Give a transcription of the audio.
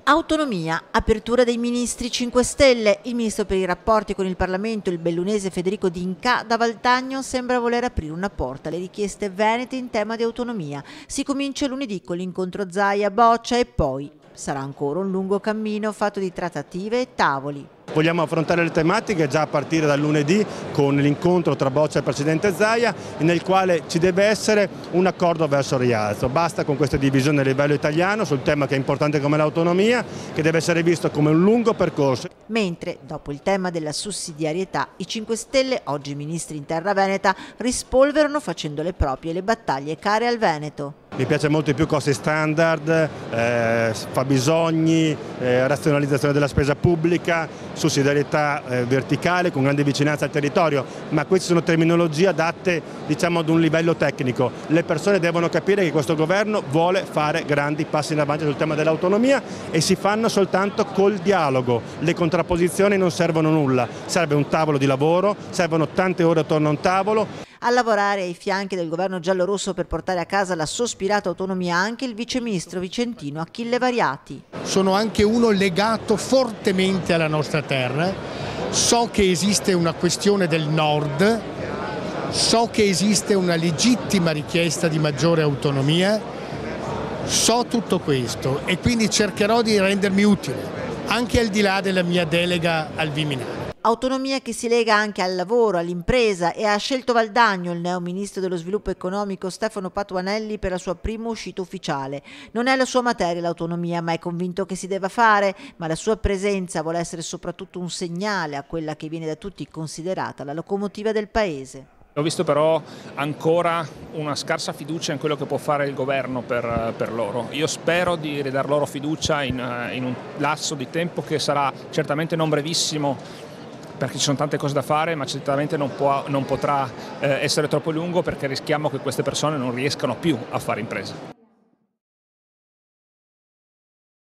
Autonomia, apertura dei ministri 5 Stelle. Il ministro per i rapporti con il Parlamento, il bellunese Federico D'Incà, da Valtagno sembra voler aprire una porta alle richieste venete in tema di autonomia. Si comincia lunedì con l'incontro Zaia-Boccia e poi sarà ancora un lungo cammino fatto di trattative e tavoli. Vogliamo affrontare le tematiche già a partire dal lunedì con l'incontro tra Boccia e il Presidente Zaia, nel quale ci deve essere un accordo verso il rialzo. Basta con queste divisioni a livello italiano sul tema che è importante come l'autonomia, che deve essere visto come un lungo percorso. Mentre, dopo il tema della sussidiarietà, i 5 Stelle, oggi ministri in terra veneta, rispolverano facendo le proprie le battaglie care al Veneto. Mi piace molto di più costi standard, fabbisogni, razionalizzazione della spesa pubblica, sussidiarietà verticale con grande vicinanza al territorio, ma queste sono terminologie adatte, diciamo, ad un livello tecnico. Le persone devono capire che questo governo vuole fare grandi passi in avanti sul tema dell'autonomia e si fanno soltanto col dialogo. Le contrapposizioni non servono a nulla, serve un tavolo di lavoro, servono tante ore attorno a un tavolo. A lavorare ai fianchi del governo giallorosso per portare a casa la sospirata autonomia anche il viceministro vicentino Achille Variati. Sono anche uno legato fortemente alla nostra terra, so che esiste una questione del nord, so che esiste una legittima richiesta di maggiore autonomia, so tutto questo e quindi cercherò di rendermi utile, anche al di là della mia delega al Viminale. Autonomia che si lega anche al lavoro, all'impresa e ha scelto Valdagno, il neo ministro dello sviluppo economico Stefano Patuanelli, per la sua prima uscita ufficiale. Non è la sua materia l'autonomia, ma è convinto che si debba fare, ma la sua presenza vuole essere soprattutto un segnale a quella che viene da tutti considerata la locomotiva del paese. Ho visto però ancora una scarsa fiducia in quello che può fare il governo per loro. Io spero di ridar loro fiducia in un lasso di tempo che sarà certamente non brevissimo, perché ci sono tante cose da fare, ma certamente non potrà essere troppo lungo, perché rischiamo che queste persone non riescano più a fare impresa.